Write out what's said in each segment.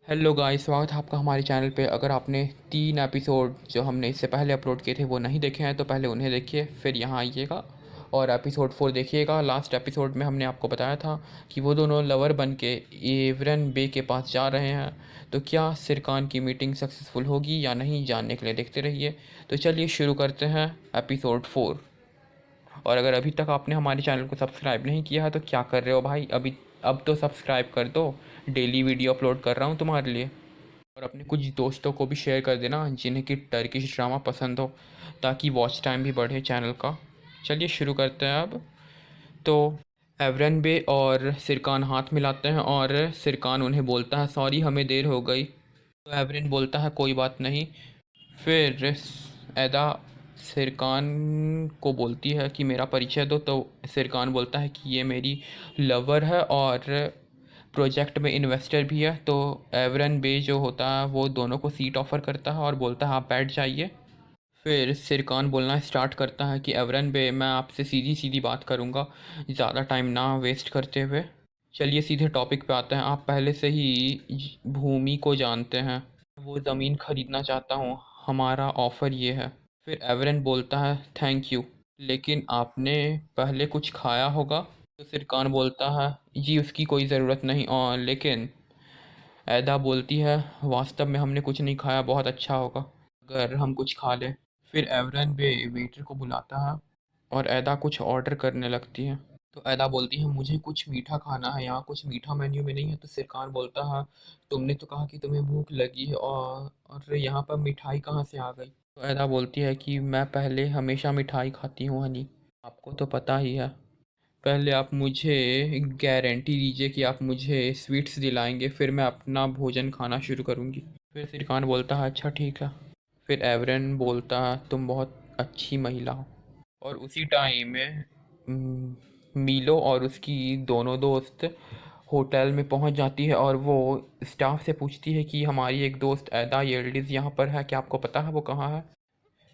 Hello guys, स्वागत है आपका हमारे चैनल पे। अगर आपने 3 एपिसोड जो हमने इससे पहले अपलोड किए थे वो नहीं देखे हैं तो पहले उन्हें देखिए, फिर यहाँ आइएगा और एपिसोड 4 देखिएगा। लास्ट एपिसोड में हमने आपको बताया था कि वो दोनों लवर बन के एवरन बे के पास जा रहे हैं। तो क्या सिरकान की मीटिंग सक्सेसफुल होगी या नहीं, जानने के लिए देखते रहिए। तो चलिए शुरू करते हैं एपिसोड 4। और अगर अभी तक आपने हमारे चैनल को सब्सक्राइब नहीं किया है तो क्या कर रहे हो भाई, अभी अब तो सब्सक्राइब कर दो। डेली वीडियो अपलोड कर रहा हूँ तुम्हारे लिए। और अपने कुछ दोस्तों को भी शेयर कर देना जिन्हें कि टर्किश ड्रामा पसंद हो, ताकि वॉच टाइम भी बढ़े चैनल का। चलिए शुरू करते हैं अब। तो एवरन बे और सिरकान हाथ मिलाते हैं और सिरकान उन्हें बोलता है सॉरी हमें देर हो गई। तो एवरन बोलता है कोई बात नहीं। फिर एदा सिरकान को बोलती है कि मेरा परिचय दो। तो सिरकान बोलता है कि ये मेरी लवर है और प्रोजेक्ट में इन्वेस्टर भी है। तो एवरन बे जो होता है वो दोनों को सीट ऑफ़र करता है और बोलता है आप बैठ जाइए। फिर सिरकान बोलना स्टार्ट करता है कि एवरन बे, मैं आपसे सीधी सीधी बात करूँगा, ज़्यादा टाइम ना वेस्ट करते हुए। चलिए सीधे टॉपिक पे आते हैं। आप पहले से ही भूमि को जानते हैं, वो ज़मीन खरीदना चाहता हूँ, हमारा ऑफ़र ये है। फिर एवरन बोलता है थैंक यू, लेकिन आपने पहले कुछ खाया होगा। तो सिरकान बोलता है जी उसकी कोई ज़रूरत नहीं, और लेकिन ऐदा बोलती है वास्तव में हमने कुछ नहीं खाया, बहुत अच्छा होगा अगर हम कुछ खा लें। फिर एवरन बे वेटर को बुलाता है और ऐदा कुछ ऑर्डर करने लगती है। तो ऐदा बोलती है मुझे कुछ मीठा खाना है, यहाँ कुछ मीठा मेन्यू में नहीं है। तो सिरकान बोलता है तुमने तो कहा कि तुम्हें भूख लगी है, और यहाँ पर मिठाई कहाँ से आ गई। तो ऐदा बोलती है कि मैं पहले हमेशा मिठाई खाती हूँ हनी, आपको तो पता ही है। पहले आप मुझे गारंटी दीजिए कि आप मुझे स्वीट्स दिलाएंगे, फिर मैं अपना भोजन खाना शुरू करूँगी। फिर सिरकान बोलता है अच्छा ठीक है। फिर एवरन बोलता है तुम बहुत अच्छी महिला हो। और उसी टाइम में मीलो और उसकी दोनों दोस्त होटल में पहुंच जाती है और वो स्टाफ से पूछती है कि हमारी एक दोस्त ऐदा यिल्डिज़ यहाँ पर है, क्या आपको पता है वो कहाँ है।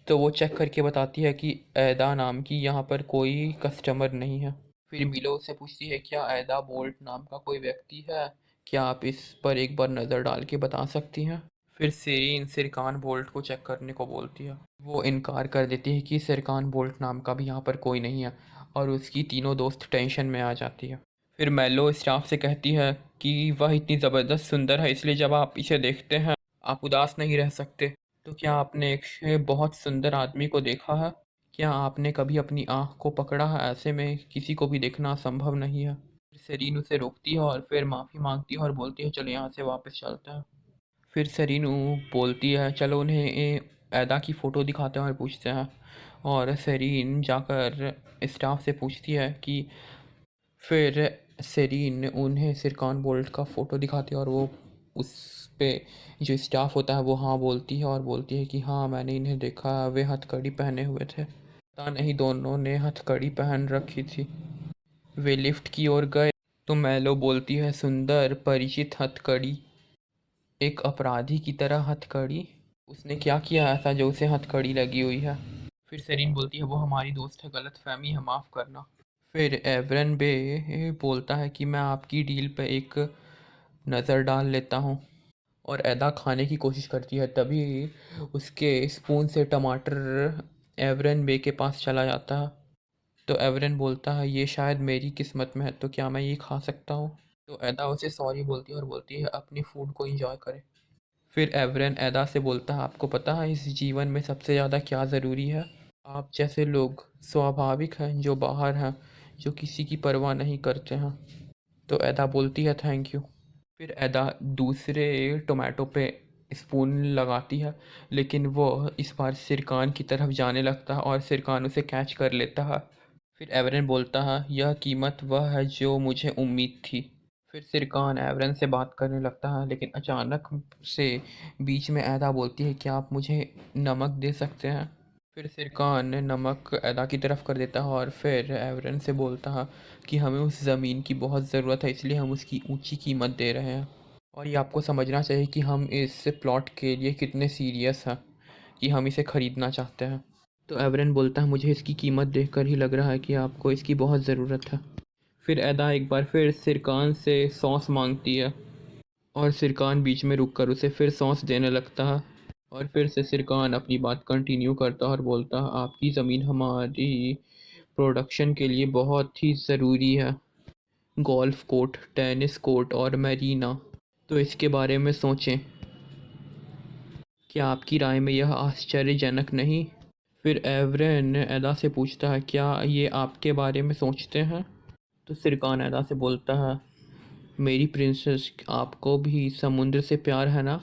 तो वो चेक करके बताती है कि ऐदा नाम की यहाँ पर कोई कस्टमर नहीं है। फिर मिलो उससे पूछती है क्या ऐदा बोल्ट नाम का कोई व्यक्ति है, क्या आप इस पर एक बार नज़र डाल के बता सकती हैं। फिर सेरीन सिरकान बोल्ट को चेक करने को बोलती है। वो इनकार कर देती है कि सिरकान बोल्ट नाम का भी यहाँ पर कोई नहीं है, और उसकी तीनों दोस्त टेंशन में आ जाती है। फिर मेलो स्टाफ से कहती है कि वह इतनी ज़बरदस्त सुंदर है, इसलिए जब आप इसे देखते हैं आप उदास नहीं रह सकते। तो क्या आपने एक बहुत सुंदर आदमी को देखा है, क्या आपने कभी अपनी आँख को पकड़ा है, ऐसे में किसी को भी देखना संभव नहीं है। फिर सेरीन उसे रोकती है और फिर माफ़ी मांगती है और बोलती है चलो यहाँ से वापस चलते हैं। फिर सेरीन बोलती है चलो उन्हें ऐदा की फ़ोटो दिखाते हैं और पूछते हैं। और सेरीन जाकर स्टाफ से पूछती है कि फिर सेरीन उन्हें सिरकान बोल्ट का फ़ोटो दिखाती है और वो उस पे जो स्टाफ होता है वो हाँ बोलती है और बोलती है कि हाँ मैंने इन्हें देखा, वे हथकड़ी पहने हुए थे। पता नहीं दोनों ने हथकड़ी पहन रखी थी। वे लिफ्ट की ओर गए तो मैलो बोलती है सुंदर परिचित हथकड़ी, एक अपराधी की तरह हथकड़ी, उसने क्या किया ऐसा जो उसे हथकड़ी लगी हुई है। फिर सेरीन बोलती है वो हमारी दोस्त है, गलत फहमी है, माफ़ करना। फिर एवरन बे बोलता है कि मैं आपकी डील पे एक नज़र डाल लेता हूँ, और ऐदा खाने की कोशिश करती है। तभी उसके स्पून से टमाटर एवरन बे के पास चला जाता है। तो एवरन बोलता है ये शायद मेरी किस्मत में है, तो क्या मैं ये खा सकता हूँ। तो ऐदा उसे सॉरी बोलती है और बोलती है अपनी फूड को इंजॉय करें। फिर एवरन ऐदा से बोलता है आपको पता है इस जीवन में सबसे ज़्यादा क्या ज़रूरी है, आप जैसे लोग स्वाभाविक हैं जो बाहर हैं, जो किसी की परवाह नहीं करते हैं। तो ऐदा बोलती है थैंक यू। फिर ऐदा दूसरे टोमेटो पे स्पून लगाती है, लेकिन वो इस बार सिरकान की तरफ जाने लगता है और सिरकान उसे कैच कर लेता है। फिर एवरन बोलता है यह कीमत वह है जो मुझे उम्मीद थी। फिर सिरकान एवरन से बात करने लगता है, लेकिन अचानक से बीच में ऐदा बोलती है क्या आप मुझे नमक दे सकते हैं। फिर सिरकान ने नमक ऐदा की तरफ कर देता है और फिर एवरन से बोलता है कि हमें उस ज़मीन की बहुत ज़रूरत है, इसलिए हम उसकी ऊंची कीमत दे रहे हैं। और ये आपको समझना चाहिए कि हम इस प्लॉट के लिए कितने सीरियस हैं, कि हम इसे ख़रीदना चाहते हैं। तो एवरन बोलता है मुझे इसकी कीमत देखकर ही लग रहा है कि आपको इसकी बहुत ज़रूरत है। फिर ऐदा एक बार फिर सिरकान से सॉस मांगती है। और सिरकान बीच में रुक कर उसे फिर सॉस देने लगता है। और फिर से सिरकान अपनी बात कंटिन्यू करता है और बोलता है, आपकी ज़मीन हमारी प्रोडक्शन के लिए बहुत ही ज़रूरी है। गोल्फ कोर्ट, टेनिस कोर्ट और मैरीना, तो इसके बारे में सोचें। क्या आपकी राय में यह आश्चर्यजनक नहीं? फिर एवरेन एदा से पूछता है, क्या ये आपके बारे में सोचते हैं? तो सिरकान एदा से बोलता है, मेरी प्रिंसेस, आपको भी समुद्र से प्यार है ना?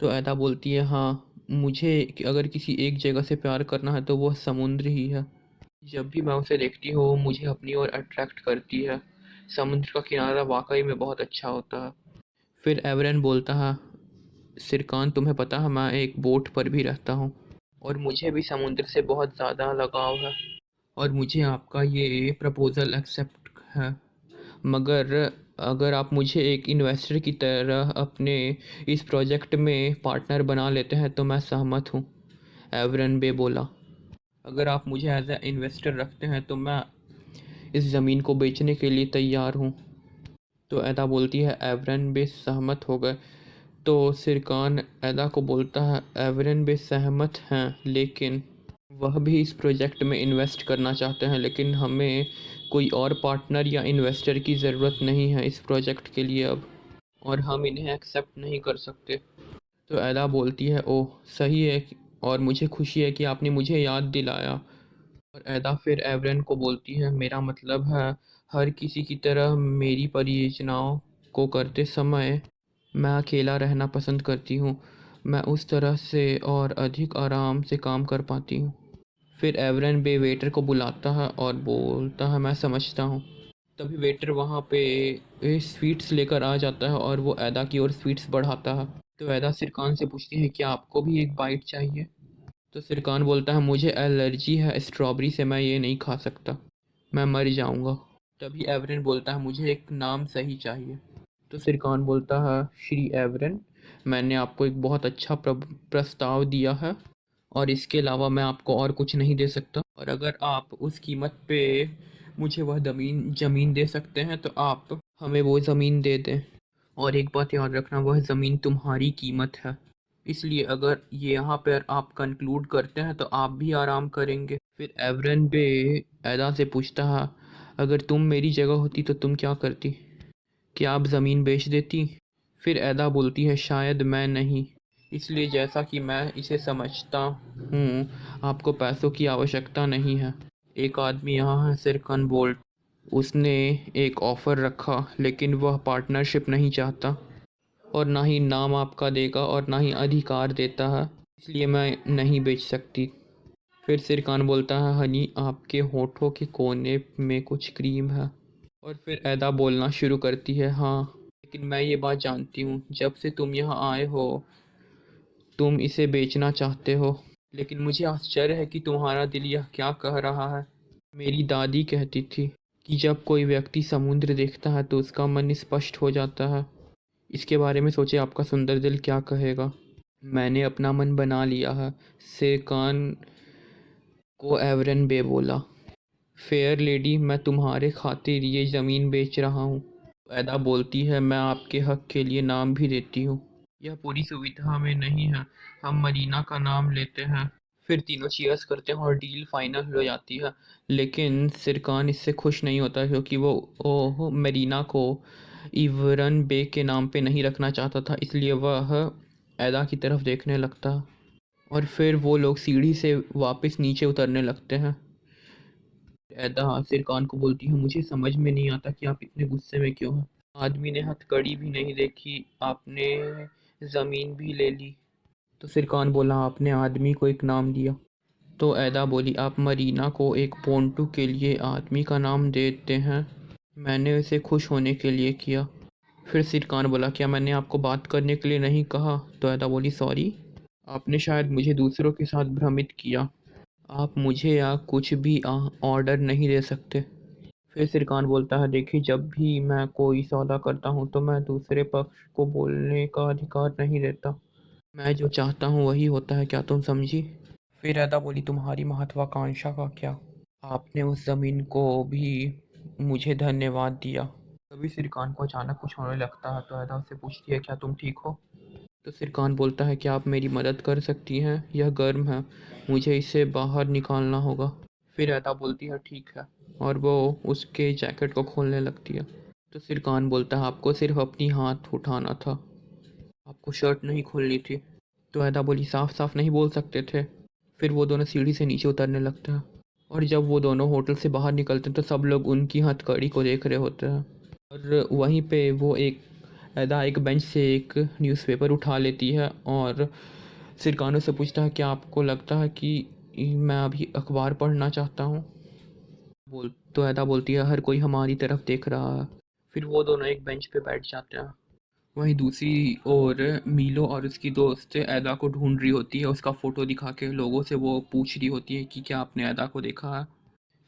तो एदा बोलती है, हाँ, मुझे अगर किसी एक जगह से प्यार करना है तो वह समुद्र ही है। जब भी मैं उसे देखती हूँ वो मुझे अपनी ओर अट्रैक्ट करती है। समुद्र का किनारा वाकई में बहुत अच्छा होता है। फिर एवरेन बोलता है, सिरकान, तुम्हें पता है मैं एक बोट पर भी रहता हूँ और मुझे भी समुद्र से बहुत ज़्यादा लगाव है और मुझे आपका ये प्रपोज़ल एक्सेप्ट है। मगर अगर आप मुझे एक इन्वेस्टर की तरह अपने इस प्रोजेक्ट में पार्टनर बना लेते हैं तो मैं सहमत हूँ। एवरेन बे बोला, अगर आप मुझे एज ए इन्वेस्टर रखते हैं तो मैं इस ज़मीन को बेचने के लिए तैयार हूँ। तो एदा बोलती है, एवरेन बे सहमत हो गए। तो सिरकान एदा को बोलता है, एवरेन बे सहमत हैं, लेकिन वह भी इस प्रोजेक्ट में इन्वेस्ट करना चाहते हैं, लेकिन हमें कोई और पार्टनर या इन्वेस्टर की ज़रूरत नहीं है इस प्रोजेक्ट के लिए अब, और हम इन्हें एक्सेप्ट नहीं कर सकते। तो एदा बोलती है, ओह सही है, और मुझे खुशी है कि आपने मुझे याद दिलाया। और एदा फिर एवरेन को बोलती है, मेरा मतलब है हर किसी की तरह मेरी परियोजनाओं को करते समय मैं अकेला रहना पसंद करती हूँ। मैं उस तरह से और अधिक आराम से काम कर पाती हूँ। फिर एवरेन बे वेटर को बुलाता है और बोलता है, मैं समझता हूँ। तभी वेटर वहाँ पे स्वीट्स लेकर आ जाता है और वो एदा की ओर स्वीट्स बढ़ाता है। तो एदा सिरकान से पूछती है, क्या आपको भी एक बाइट चाहिए? तो सिरकान बोलता है, मुझे एलर्जी है स्ट्रॉबेरी से, मैं ये नहीं खा सकता, मैं मर जाऊंगा। तभी एवरेन बोलता है, मुझे एक नाम सही चाहिए। तो सिरकान बोलता है, श्री एवरेन, मैंने आपको एक बहुत अच्छा प्रस्ताव दिया है और इसके अलावा मैं आपको और कुछ नहीं दे सकता, और अगर आप उस कीमत पे मुझे वह ज़मीन दे सकते हैं तो आप हमें वो ज़मीन दे दें। और एक बात याद रखना, वह ज़मीन तुम्हारी कीमत है, इसलिए अगर ये यहाँ पर आप कंक्लूड करते हैं तो आप भी आराम करेंगे। फिर एवरेन बे एदा से पूछता है, अगर तुम मेरी जगह होती तो तुम क्या करती? क्या आप ज़मीन बेच देती? फिर एदा बोलती है, शायद मैं नहीं, इसलिए जैसा कि मैं इसे समझता हूँ आपको पैसों की आवश्यकता नहीं है। एक आदमी यहाँ है, सिरकन बोल्ट, उसने एक ऑफ़र रखा, लेकिन वह पार्टनरशिप नहीं चाहता और ना ही नाम आपका देगा और ना ही अधिकार देता है, इसलिए मैं नहीं बेच सकती। फिर सिरकान बोलता है, हनी, आपके होठों के कोने में कुछ क्रीम है। और फिर एदा बोलना शुरू करती है, हाँ, लेकिन मैं ये बात जानती हूँ, जब से तुम यहाँ आए हो तुम इसे बेचना चाहते हो, लेकिन मुझे आश्चर्य है कि तुम्हारा दिल यह क्या कह रहा है। मेरी दादी कहती थी कि जब कोई व्यक्ति समुद्र देखता है तो उसका मन स्पष्ट हो जाता है। इसके बारे में सोचे आपका सुंदर दिल क्या कहेगा। मैंने अपना मन बना लिया है, सेकान को एवरेन बे बोला। फेयर लेडी, मैं तुम्हारे खातिर ये ज़मीन बेच रहा हूँ। एदा बोलती है, मैं आपके हक के लिए नाम भी देती हूँ। यह पूरी सुविधा में नहीं है, हम मरीना का नाम लेते हैं। फिर तीनों चीयर्स करते हैं और डील फाइनल हो जाती है, लेकिन सिरकान इससे खुश नहीं होता क्योंकि वो ओह मरीना को इवरन बे के नाम पे नहीं रखना चाहता था, इसलिए वह एदा की तरफ देखने लगता। और फिर वो लोग सीढ़ी से वापस नीचे उतरने लगते हैं। एदा सिरकान को बोलती है, मुझे समझ में नहीं आता कि आप इतने गुस्से में क्यों हैं। आदमी ने हथकड़ी भी नहीं देखी, आपने ज़मीन भी ले ली। तो सिरकान बोला, आपने आदमी को एक नाम दिया। तो एदा बोली, आप मरीना को एक पोंटू के लिए आदमी का नाम देते हैं, मैंने उसे खुश होने के लिए किया। फिर सिरकान बोला, क्या मैंने आपको बात करने के लिए नहीं कहा? तो एदा बोली, सॉरी, आपने शायद मुझे दूसरों के साथ भ्रमित किया, आप मुझे या कुछ भी ऑर्डर नहीं दे सकते। फिर सिरकान बोलता है, देखिए, जब भी मैं कोई सौदा करता हूँ तो मैं दूसरे पक्ष को बोलने का अधिकार नहीं देता, मैं जो चाहता हूँ वही होता है, क्या तुम समझी? फिर अदा बोली, तुम्हारी महत्वाकांक्षा का क्या? आपने उस ज़मीन को भी मुझे धन्यवाद दिया, तभी सिरकान को अचानक कुछ होने लगता है तो अदा उससे पूछती है क्या तुम ठीक हो। तो सिरकान बोलता है क्या आप मेरी मदद कर सकती हैं, यह गर्म है, मुझे इसे बाहर निकालना होगा। फिर अदा बोलती है ठीक है, और वो उसके जैकेट को खोलने लगती है। तो सिरकान बोलता है आपको सिर्फ अपनी हाथ उठाना था, आपको शर्ट नहीं खोलनी थी। तो अदा बोली साफ साफ नहीं बोल सकते थे। फिर वो दोनों सीढ़ी से नीचे उतरने लगते हैं, और जब वो दोनों होटल से बाहर निकलते हैं तो सब लोग उनकी हथकड़ी को देख रहे होते हैं। और वहीं पे वो अदा एक बेंच से एक न्यूज़पेपर उठा लेती है और सिरकानों से पूछता है क्या आपको लगता है कि मैं अभी अखबार पढ़ना चाहता हूँ। तो अदा बोलती है हर कोई हमारी तरफ देख रहा है। फिर वो दोनों एक बेंच पे बैठ जाते हैं। वहीं दूसरी ओर मीलो और उसकी दोस्त अदा को ढूंढ रही होती है, उसका फ़ोटो दिखा के लोगों से वो पूछ रही होती है कि क्या आपने अदा को देखा है।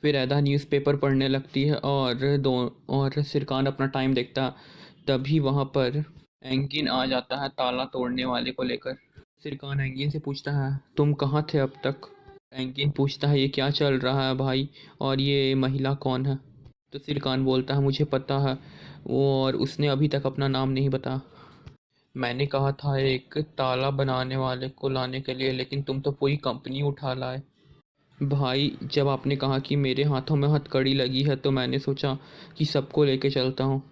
फिर अदा न्यूज़पेपर पढ़ने लगती है और सिरकान अपना टाइम देखता है। तभी वहाँ पर एंगिन आ जाता है ताला तोड़ने वाले को लेकर। सिरकान एंगिन से पूछता है तुम कहाँ थे अब तक। एंगिन पूछता है ये क्या चल रहा है भाई, और ये महिला कौन है। तो सिरकान बोलता है मुझे पता है वो, और उसने अभी तक अपना नाम नहीं बताया। मैंने कहा था एक ताला बनाने वाले को लाने के लिए, लेकिन तुम तो पूरी कंपनी उठा लाए। भाई जब आपने कहा कि मेरे हाथों में हथकड़ी लगी है तो मैंने सोचा कि सबको लेके चलता हूँ,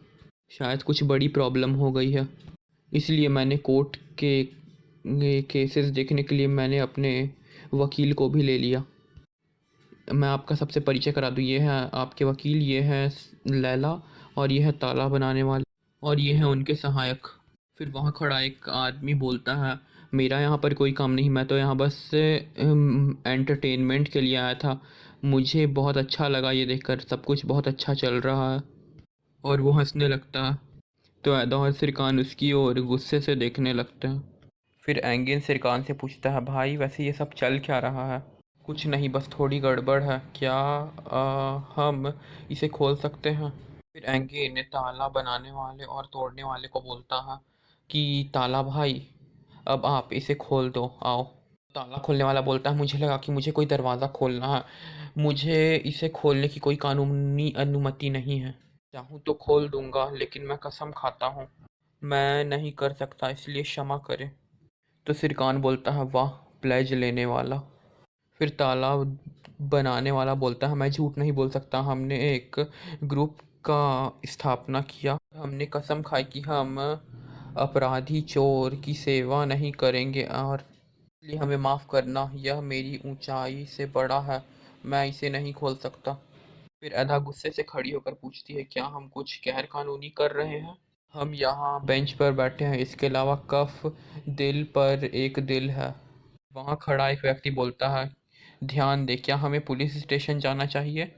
शायद कुछ बड़ी प्रॉब्लम हो गई है, इसलिए मैंने कोर्ट के केसेस देखने के लिए मैंने अपने वकील को भी ले लिया। मैं आपका सबसे परिचय करा दूँ, ये है आपके वकील, ये है लैला, और ये है ताला बनाने वाले, और ये है उनके सहायक। फिर वहाँ खड़ा एक आदमी बोलता है मेरा यहाँ पर कोई काम नहीं, मैं तो यहाँ बस एंटरटेनमेंट के लिए आया था, मुझे बहुत अच्छा लगा ये देखकर, सब कुछ बहुत अच्छा चल रहा है। और वो हंसने लगता है। तो अदा और सिरकान उसकी ओर गुस्से से देखने लगते हैं। फिर एंगिन सिरकान से पूछता है भाई वैसे ये सब चल क्या रहा है। कुछ नहीं, बस थोड़ी गड़बड़ है, क्या हम इसे खोल सकते हैं। फिर एंगिन ताला बनाने वाले और तोड़ने वाले को बोलता है कि ताला भाई अब आप इसे खोल दो, आओ। ताला खोलने वाला बोलता है मुझे लगा कि मुझे कोई दरवाज़ा खोलना है, मुझे इसे खोलने की कोई कानूनी अनुमति नहीं है, चाहूँ तो खोल दूंगा लेकिन मैं कसम खाता हूँ मैं नहीं कर सकता, इसलिए क्षमा करें। तो सिरकान बोलता है वाह, प्लेज लेने वाला। फिर ताला बनाने वाला बोलता है मैं झूठ नहीं बोल सकता, हमने एक ग्रुप का स्थापना किया, हमने कसम खाई कि हम अपराधी चोर की सेवा नहीं करेंगे, और इसलिए हमें माफ़ करना, यह मेरी ऊंचाई से बड़ा है, मैं इसे नहीं खोल सकता। फिर अदा गुस्से से खड़ी होकर पूछती है क्या हम कुछ गैर कानूनी कर रहे हैं। हम यहाँ बेंच पर बैठे हैं, इसके अलावा कफ दिल पर एक दिल है। वहाँ खड़ा एक व्यक्ति बोलता है ध्यान दे, क्या हमें पुलिस स्टेशन जाना चाहिए।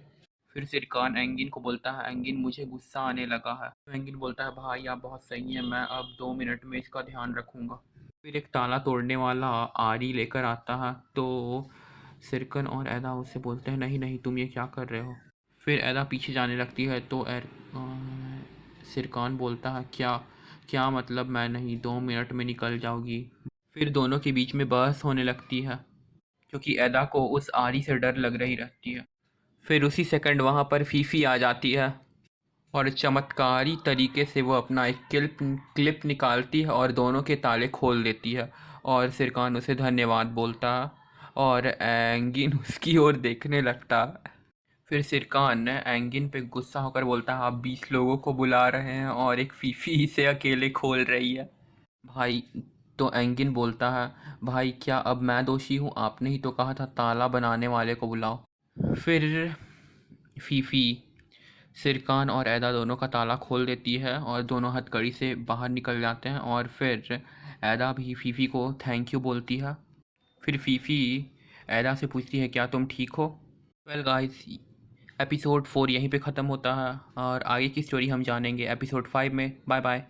फिर सिरकान एंगिन को बोलता है एंगिन मुझे गुस्सा आने लगा है। तो एंगिन बोलता है भाई आप बहुत सही हैं, मैं अब 2 मिनट में इसका ध्यान रखूँगा। फिर एक ताला तोड़ने वाला आरी लेकर आता है तो सिरकन और ऐदा उससे बोलते हैं नहीं नहीं तुम ये क्या कर रहे हो। फिर ऐदा पीछे जाने लगती है तो सिरकान बोलता है क्या क्या मतलब मैं नहीं, 2 मिनट में निकल जाओगी। फिर दोनों के बीच में बहस होने लगती है क्योंकि ऐदा को उस आरी से डर लग रही रहती है। फिर उसी सेकंड वहाँ पर फीफी आ जाती है और चमत्कारी तरीके से वो अपना एक क्लिप निकालती है और दोनों के ताले खोल देती है, और सिरकान उसे धन्यवाद बोलता है और एंगिन उसकी ओर देखने लगता है। फिर सिरकान एंगिन पे गुस्सा होकर बोलता है आप 20 लोगों को बुला रहे हैं और एक फीफी इसे अकेले खोल रही है भाई। तो एंगिन बोलता है भाई क्या अब मैं दोषी हूँ, आपने ही तो कहा था ताला बनाने वाले को बुलाओ। फिर फीफी सिरकान और ऐदा दोनों का ताला खोल देती है और दोनों हथकड़ी से बाहर निकल जाते हैं, और फिर ऐदा भी फीफी को थैंक यू बोलती है। फिर फीफी ऐदा से पूछती है क्या तुम ठीक हो। वेल गाइस, एपिसोड 4 यहीं पे ख़त्म होता है और आगे की स्टोरी हम जानेंगे एपिसोड 5 में। Bye bye.